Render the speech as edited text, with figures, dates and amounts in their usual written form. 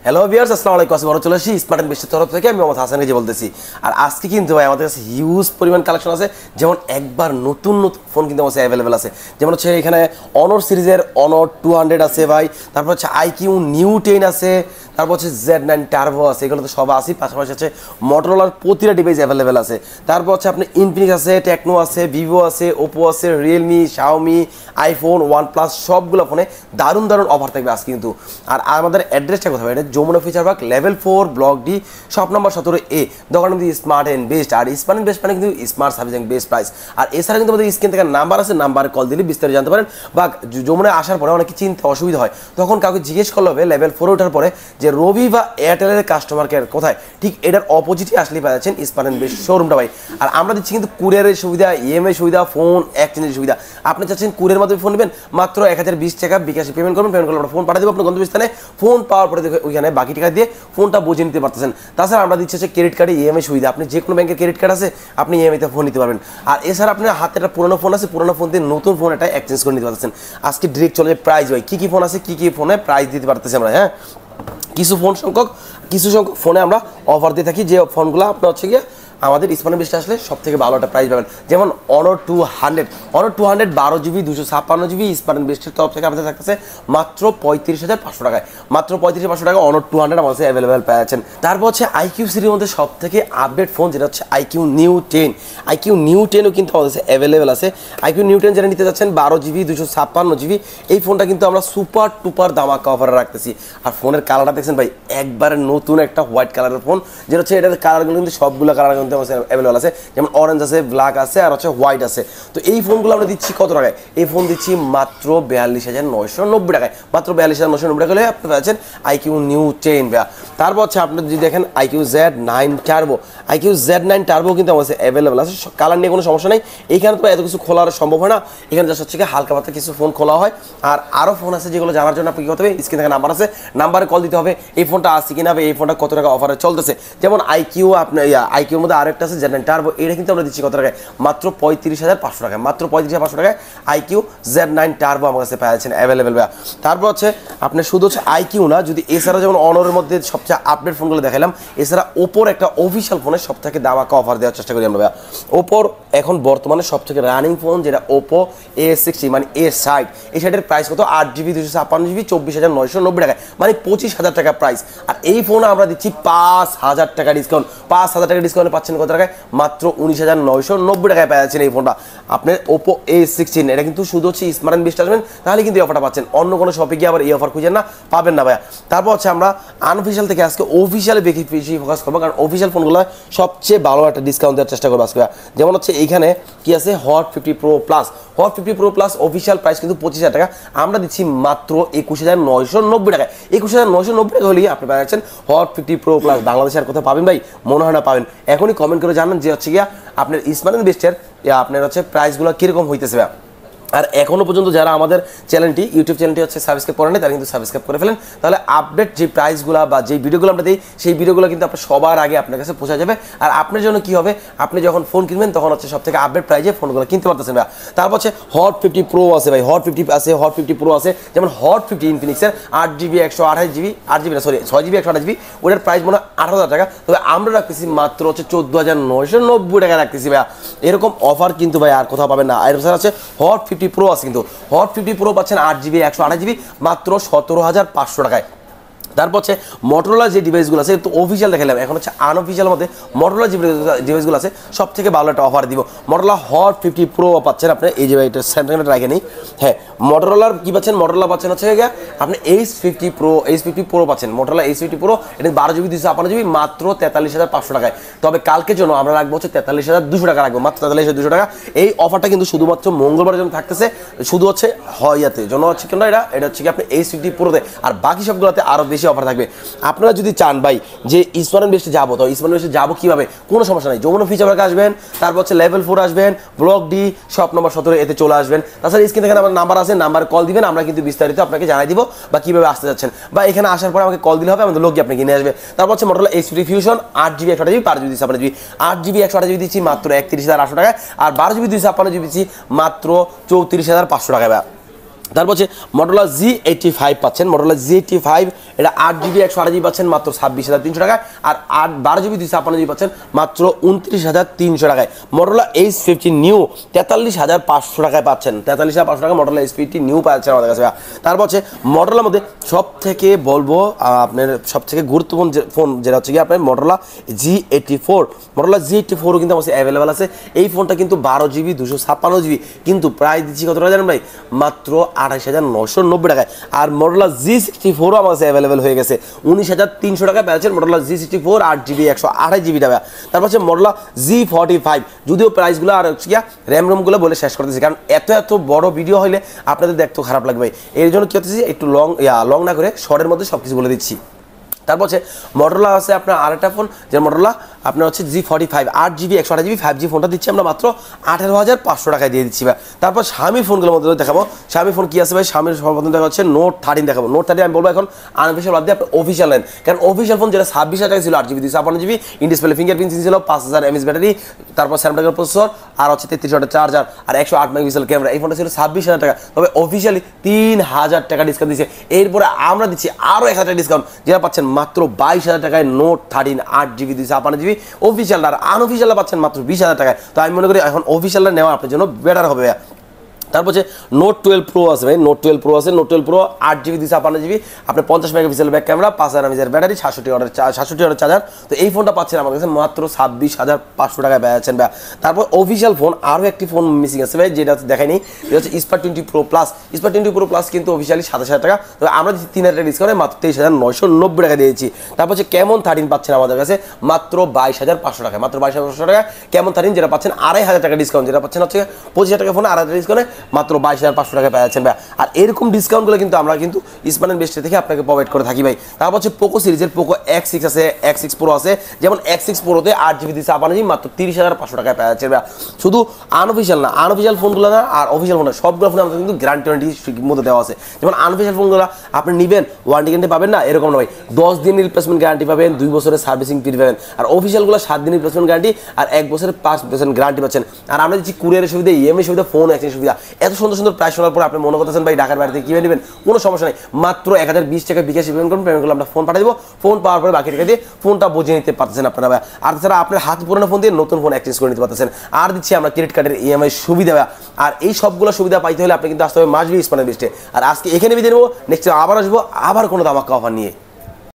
Hello viewers, আসসালামু আলাইকুম। আমরা চলে আসি স্মার্ট বেস্টের তরফ থেকে। আমি মোহাম্মদ হাসান রেজি বলতেছি। আর আজকে কিন্তু ভাই আমাদের কাছে হিউজ পরিমাণ কালেকশন আছে। যেমন একবার নতুন নতুন ফোন কিন্তু আমাদের অ্যাভেলেবেল আছে। যেমন হচ্ছে এখানে অনর সিরিজের অনর 200 আছে ভাই, তারপর হচ্ছে আইকিউ নিউ 10 আছে, তারপর হচ্ছে Z9 টার্বো আছে, এগুলো তো সব আছে। পাশাপাশি হচ্ছে মোটরোলার প্রতিটা ডিভাইস অ্যাভেলেবেল আছে। তারপর হচ্ছে আপনি ইনফিনিক্স আছে, টেকনো আছে, ভিভো আছে, ওপো আছে, রিয়েলমি, শাওমি, আইফোন, ওয়ানপ্লাস সবগুলো ফোনে দারুণ দারুণ অফার থাকবে আজকে কিন্তু। আর আমাদের অ্যাড্রেসটা কোথায়? এটা Jamuna future park level 4 block D shop number 17A, দোকানের মধ্যে স্মার্ট অ্যান্ড বেস্ট। আর স্মার্ট অ্যান্ড বেস্ট মানে কিন্তু smart service and best price. আর এছাড়া কিন্তু আমাদের স্ক্রিন থেকে নাম্বার আছে, নাম্বারে কল দিলে বিস্তারিত জানতে পারেন। বা যমুনায় আসার পরে অনেকে চিনতে অসুবিধা হয়, তখন কাউকে জিজ্ঞেস করলে হবে লেভেল 4 ওঠার পরে যে রবি বা এয়ারটেলের কাস্টমার কেয়ার কোথায়, ঠিক এটার অপোজিটে আসলে পাওয়া যাচ্ছেন স্মার্ট অ্যান্ড বেস্ট শোরুমটা ভাই। আর আমরা দিচ্ছি কিন্তু কুরিয়ারের সুবিধা, ইএমআই সুবিধা, ফোন এক্সচেঞ্জের সুবিধা। আপনি চাচ্ছেন কুরিয়ার মাধ্যমে ফোন নেবেন, মাত্র 1020 টাকা বিকাশে পেমেন্ট করবেন। পেমেন্ট করলে আমরা ফোন পাঠিয়ে দেবো আপনার গন্তব্যস্থানে। ফোন পাওয়ার পরে ওইখানে বাকি টাকা দিয়ে ফোনটা বুঝে নিতে পারতেছেন। তাছাড়া আমরা দিচ্ছি হচ্ছে ক্রেডিট কার্ডে ইএমআই সুবিধা। আপনি যে কোনো ব্যাংকের ক্রেডিট কার্ড আছে, আপনি ইএমআইতে ফোন নিতে পারবেন। আর এছাড়া আপনার হাতে একটা পুরোনো ফোন আছে, পুরোনো ফোন দিয়ে নতুন ফোন এটা এক্সচেঞ্জ করে নিতে পারতেছেন। আজকে ডিরেক্ট চলে যায় প্রাইস ভাই, কী কী ফোন আছে, কী কী ফোনে প্রাইস দিতে পারতেছি আমরা। হ্যাঁ, কিছু সংখ্যক ফোনে আমরা অফার দিয়ে থাকি, যে ফোনগুলো আপনার হচ্ছে গিয়ে আমাদের স্মার্ট বেস্টে আসলে সব থেকে ভালো একটা প্রাইস পাবেন। যেমন অনর 200 12 জিবি 256 জিবি স্মার্ট বেস্টের তরফ থেকে আমাদের থাকতেছে মাত্র 35,500 টাকায়। মাত্র 35,500 টাকা অনর 200 আমাদের কাছে অ্যাভেলেবেল পেয়েছেন। তারপর হচ্ছে আইকিউ সিরিজের মধ্যে সব থেকে আপডেট ফোন যেটা হচ্ছে আইকিউ নিউ 10। আইকিউ নিউ 10ও কিন্তু আমাদের কাছে অ্যাভেলেবেল আছে। আইকিউ নিউ 10 যেটা নিতে যাচ্ছেন 12 জিবি 256 জিবি, এই ফোনটা কিন্তু আমরা সুপার টুপার দামাকা অফারে রাখতেছি। আর ফোনের কালারটা দেখছেন ভাই, একবারে নতুন একটা হোয়াইট কালারের ফোন, যেটা হচ্ছে এটার কালারগুলো কিন্তু সবগুলো কালার অ্যাভেলেবল আছে। যেমন অরেঞ্জ আছে, ব্ল্যাক আছে, আর হচ্ছে হোয়াইট আছে। তো এই ফোনগুলো আমরা দিচ্ছি কত টাকায়? এই ফোন দিচ্ছি মাত্র 42,990 টাকায়। মাত্র 42,990 টাকা হলে আপনি পাচ্ছেন আইকিউ নিউ 10 ভাইয়া। তারপর হচ্ছে আপনি যদি দেখেন IQ Z9 turbo, IQ Z9 turbo কিন্তু আমার কাছে অ্যাভেলেবল আছে। কালার নিয়ে কোনো সমস্যা নেই। এইখানে তো এত কিছু খোলা সম্ভব হয় না, এখানে জাস্ট হচ্ছে হালকা পাতলা কিছু ফোন খোলা হয়। আর আরও ফোন আছে যেগুলো জানার জন্য আপনি কী করতে হবে, স্ক্রিন থেকে নাম্বার আছে, নাম্বারে কল দিতে হবে। এই ফোনটা আছে কিনা, এই ফোনটা কত টাকা অফারে চলতেছে। যেমন আইকিউ, আপনার আইকিউর মধ্যে আরেকটা আছে Z9 টার্বো, এটা কিন্তু আমরা দিচ্ছি কত টাকায়? মাত্র 35,500 টাকায়। মাত্র 35,500 টাকায় আইকিউ Z9 টার্বো আমার কাছে পেয়ে যাচ্ছেন অ্যাভেলেবেল ভাইয়া। তারপর হচ্ছে আপনি শুধু হচ্ছে আইকিউ না, যদি এছাড়া যেমন অনরের মধ্যে সবচেয়ে আপডেট ফোনগুলো দেখালাম, এছাড়া ওপোর একটা অফিসিয়াল ফোনের সব থেকে দামাকা অফার দেওয়ার চেষ্টা করি আমরা ভাইয়া। ওপোর এখন বর্তমানে সব থেকে রানিং ফোন যেটা ওপো A60 মানে A60, এই সাইডের প্রাইস কত? 8 জিবি 256 জিবি 24,990 টাকায়, মানে 25,000 টাকা প্রাইস। আর এই ফোন আমরা দিচ্ছি 5,000 টাকা ডিসকাউন্ট। 5,000 টাকা ডিসকাউন্টে পাচ্ছেন কত টাকায়? মাত্র 19,990 টাকায় পেয়ে যাচ্ছেন এই ফোনটা। আপনার ওপো A16, এটা কিন্তু শুধু হচ্ছে স্মার্ট অ্যান্ড বেস্ট আসবেন তাহলে কিন্তু এই অফারটা পাচ্ছেন। অন্য কোনো শপে গিয়ে আবার এই অফার খুঁজেন না, পাবেন না ভাইয়া। তারপর হচ্ছে আমরা আনঅফিসিয়াল থেকে আজকে অফিসিয়ালে বেশি ফোকাস করবো, কারণ অফিসিয়াল ফোনগুলো সবচেয়ে ভালো একটা ডিসকাউন্ট দেওয়ার চেষ্টা করবো আজকে। যেমন হচ্ছে এইখানে কি আছে, hot 50 pro plus. Hot 50 pro plus official price কিন্তু 25,000 টাকা, আমরা দিচ্ছি মাত্র 21,990 টাকায়। 21,990 টাকা হলেই আপনি পেয়ে যাচ্ছেন হট 50 প্রো প্লাস। বাংলাদেশে আর কোথাও পাবেন ভাই? মনে হয় না পাবেন। এখনই কমেন্ট করে জানান যে হচ্ছে গিয়া আপনার স্মার্ট অ্যান্ড বেস্টের আপনার হচ্ছে প্রাইসগুলো কীরকম হইতেছে। আর এখনও পর্যন্ত যারা আমাদের চ্যানেলটি ইউটিউব চ্যানেলটি হচ্ছে সাবস্ক্রাইব করেন, তারা কিন্তু সাবস্ক্রাইব করে ফেলেন। তাহলে আপডেট যে প্রাইসগুলো বা যে ভিডিওগুলো আমরা দিই, সেই ভিডিওগুলো কিন্তু আপনার সবার আগে আপনার কাছে পৌঁছা যাবে। আর আপনার জন্য কী হবে, আপনি যখন ফোন কিনবেন তখন হচ্ছে সব থেকে আপডেট প্রাইসে ফোনগুলো কিনতে পারতেছেন ভাই। তারপর হচ্ছে হট 50 প্রো আছে ভাই, হট 50 আছে, হট 50 প্রো আছে। যেমন হট 50 ইনফিনিক্সের 8 জিবি 128 জিবি, 8 জিবি না সরি 6 জিবি 128 জিবি, ওটার প্রাইস মনে হয় 8,000 টাকা। তবে আমরা রাখতেছি মাত্র হচ্ছে 14,990 টাকা রাখতেছি ভাইয়া। এরকম অফার কিন্তু ভাই আর কোথাও পাবেন না। আর স্যার আছে হট 50 প্রো আছে, কিন্তু হট 50 প্রো পাচ্ছেন 8 জিবি 128 জিবি মাত্র 17,500 টাকায়। তারপর হচ্ছে মোটরোলা যে ডিভাইসগুলো আছে, তো অফিসিয়াল দেখালাম, এখন হচ্ছে আনঅফিসিয়াল মধ্যে মোটরোলা যে ডিভাইসগুলো আছে সব থেকে ভালো একটা অফার দিব। মোটরোলা হট 50 প্রো পাচ্ছেন আপনি, এই যে এটা স্যামসাংটা রাখে নেই। হ্যাঁ, মোটরোলার কী পাচ্ছেন? মোটরোলা পাচ্ছেন হচ্ছে গিয়ে আপনি H50 প্রো পাচ্ছেন। মোটরোলা H50 প্রো, এটা 12 জিবি 256 জিবি মাত্র 43,500 টাকায়। তবে কালকের জন্য আমরা রাখবো হচ্ছে 43,200 টাকা রাখবো, মাত্র 43,200 টাকা। এই অফারটা কিন্তু শুধুমাত্র মঙ্গলবারের জন্য থাকতেছে, শুধু হচ্ছে হয়াতে জন্য হচ্ছে কেন এটা হচ্ছে কি আপনি H50 প্রোতে, আর বাকি সবগুলোতে আরও বেশি অফার থাকবে। আপনারা যদি চান ভাই যে স্মার্ট অ্যান্ড বেস্টে যাবো, তো স্মার্ট বেস্টে যাবো কীভাবে, কোনো সমস্যা নেই। যমুনা ফিচার পার্কে আসবেন, তারপর হচ্ছে লেভেল 4 আসবেন, ব্লক ডি শপ নম্বর 17 চলে আসবেন। তাছাড়া স্ক্রিন থেকে আমার নাম্বার আছে, নাম্বারে কল দিবেন, আমরা কিন্তু বিস্তারিত আপনাকে জানাই দিব বা কীভাবে আসতে যাচ্ছেন। বা এখানে আসার পরে আমাকে কল দিলে হবে, আমাদের লোক আপনাকে কিনে আসবে। তারপর হচ্ছে Motorola H50 fusion 8 GB 128 GB 5 GB 256 GB, 8 GB 128 GB দিচ্ছি মাত্র 31,800 টাকায়। আর 12 জিবি 256 জিবি দিচ্ছি মাত্র 34,500 টাকায়। তারপর হচ্ছে Motorola Z85 পাচ্ছেন। Motorola Z85 এটা 8GB 128GB পাচ্ছেন মাত্র 26,300 টাকায়, আর 12GB 256GB পাচ্ছেন মাত্র 29,300 টাকায়। Motorola H50 নিউ 43,500 টাকায় পাচ্ছেন, 43,500 টাকা Motorola H50 নিউ পাচ্ছেন আমাদের কাছে। তারপর হচ্ছে Motorola মধ্যে সব থেকে বলবো আপনার সব থেকে গুরুত্বপূর্ণ যে ফোন যেটা হচ্ছে কি আপনার Motorola G84। Motorola G84 কিন্তু আমার কাছে অ্যাভেলেবেল আছে। এই ফোনটা কিন্তু 12GB 256GB, কিন্তু প্রাইস দিচ্ছি কত টাকা জানেন ভাই? মাত্র 28,990 টাকায়। আর Motorola G64 আমার কাছে অ্যাভেলেবেল হয়ে গেছে 19,300 টাকায় পেয়েছেন Motorola G64 8GB 128GB টাকা। তারপর হচ্ছে Motorola G45, যদিও প্রাইসগুলো আর হচ্ছে গিয়া র্যাম রোমগুলো বলে শেষ করতেছি, কারণ এত বড় ভিডিও হইলে আপনাদের দেখতেও খারাপ লাগবে। এর জন্য কি হতেছি একটু লং না করে শর্টের মধ্যে সব কিছু বলে দিচ্ছি। তারপর হচ্ছে Motorola আছে আপনার আরেকটা ফোন, যে Motorola আপনার হচ্ছে G45 8GB 128GB 5G ফোনটা দিচ্ছি আমরা মাত্র 18,500 টাকায় দিয়ে দিচ্ছি ভাই। তারপর Xiaomi ফোনগুলোর মধ্যে দেখাবো। Xiaomi ফোন কি আছে ভাই? Xiaomi সর্বপ্রথম দেখা হচ্ছে Note 13 দেখাবো। Note 13 আমি বলবো এখন আনঅফিশিয়াল বাদ দিয়ে আপনি অফিশিয়াল নেন, কারণ অফিশিয়াল ফোন যেটা 26,000 টাকা ছিল 8GB 256GB in display fingerprint ছিল, 5000 mAh ব্যাটারি, তারপর Snapdragon প্রসেসর, আর হচ্ছে 33 ওয়াটের চার্জার, আর 108 মেগাপিক্সেল ক্যামেরা। এই ফোনটা ছিল 26,000 টাকা, তবে অফিশিয়ালি 3,000 টাকা ডিসকাউন্ট দিচ্ছে। এরপরে আমরা দিচ্ছি আরও 1,000 টাকা ডিসকাউন্ট, যেটা পাচ্ছেন মাত্র 22,000 টাকায় Note 13 8GB 256GB অফিশিয়াল, আর আনঅফিশিয়ালটা পাচ্ছেন মাত্র 20,000 টাকায়। তো আমি মনে করি এখন অফিশিয়ালটা নেওয়া আপনার জন্য বেটার হবে। তারপর হচ্ছে Note 12 Pro আছে ভাই, Note 12 Pro আছে। Note 12 Pro 8GB 256GB, আপনার 50 megapixel back camera, 5000 mAh battery, 67 ওয়াটের চার্জার। তো এই ফোনটা পাচ্ছেন আমার কাছে মাত্র 26,500 টাকায় পেয়েছেন ভাই। তারপর অফিশিয়াল ফোন আরও একটি ফোন মিসিং আছে ভাই, যেটা দেখায়নি, এটা হচ্ছে Spark 20 Pro Plus। Spark 20 Pro Plus কিন্তু অফিশিয়ালি 27,000 টাকা, তবে আমরা দিচ্ছি 3,000 টাকা ডিসকাউন্টে মাত্র 23,990 টাকা দিয়েছি। তারপর হচ্ছে Camon 13 পাচ্ছেন আমাদের কাছে মাত্র 22,500 টাকায়, মাত্র 22,500 টাকা Camon 13, যেটা পাচ্ছেন 2,500 টাকা ডিসকাউন্ট, যেটা পাচ্ছেন হচ্ছে 25,000 টাকা ফোনে 2,500 ডিসকাউন্টে মাত্র 22,500 টাকা পেয়েছেন ভাই। আর এরকম ডিসকাউন্টগুলো কিন্তু আমরা কিন্তু স্মার্ট বেস্ট থেকে আপনাকে প্রোভাইড করে থাকি ভাই। তারপর হচ্ছে পোকো সিরিজের Poco X6 আছে, X6 Pro আছে। যেমন X6 Proতে 8GB 256GB মাত্র 30,500 টাকায় পেয়েছেন ভাই। শুধু আনঅফিশিয়াল না, আনঅফিশিয়াল ফোনগুলো না আর অফিশিয়াল ফোন, সবগুলো ফোনে আমাদের কিন্তু গ্যারান্টি মধ্যে দেওয়া আছে। যেমন আনঅফিশিয়াল ফোনগুলো আপনি নেবেন ওয়ারেন্টি গ্যারান্টি পাবেন না, এরকম নয়, 10 দিনের রিপ্লেসমেন্ট গ্যারান্টি পাবেন, 2 বছরের সার্ভিসিং পিরিয়ড পাবেন। আর অফিশিয়ালগুলো 7 দিনের রিপ্লেসমেন্ট গ্যারান্টি আর 1 বছরের 5% গ্যারান্টি পাচ্ছেন। আর আমরা দিচ্ছি কুরিয়ারের সুবিধা, ইএমআই সুবিধা, ফোন এক্সচেঞ্জ সুবিধা। এত সুন্দর সুন্দর প্রাইস শোনার পর আপনি মনে করতেছেন ভাই ঢাকার বাড়িতে কিনে নেবেন, কোনো সমস্যা নেই, মাত্র 1020 টাকা বিকাশ পেমেন্ট করুন, পেমেন্ট করলে আমরা ফোন পাঠিয়ে দেবো। ফোন পাওয়ার পরে বাকি টাকা দিয়ে ফোনটা বুঝে নিতে পারতেছেন আপনারা। আর তাছাড়া আপনার হাত পুরোনো ফোন দিয়ে নতুন ফোন এক্সচেঞ্জ করে নিতে পারতেছেন। আর দিচ্ছি আমরা ক্রেডিট কার্ডের ইএমআই সুবিধা। আর এই সবগুলো সুবিধা পাইতে হলে আপনি কিন্তু আসতে হবে মাসবি স্মার্ট বেস্টে। আর আজকে এখানে বিদায় নেবো, নেক্সট আবার আসবো আবার কোনো ধামাকা অফার নিয়ে।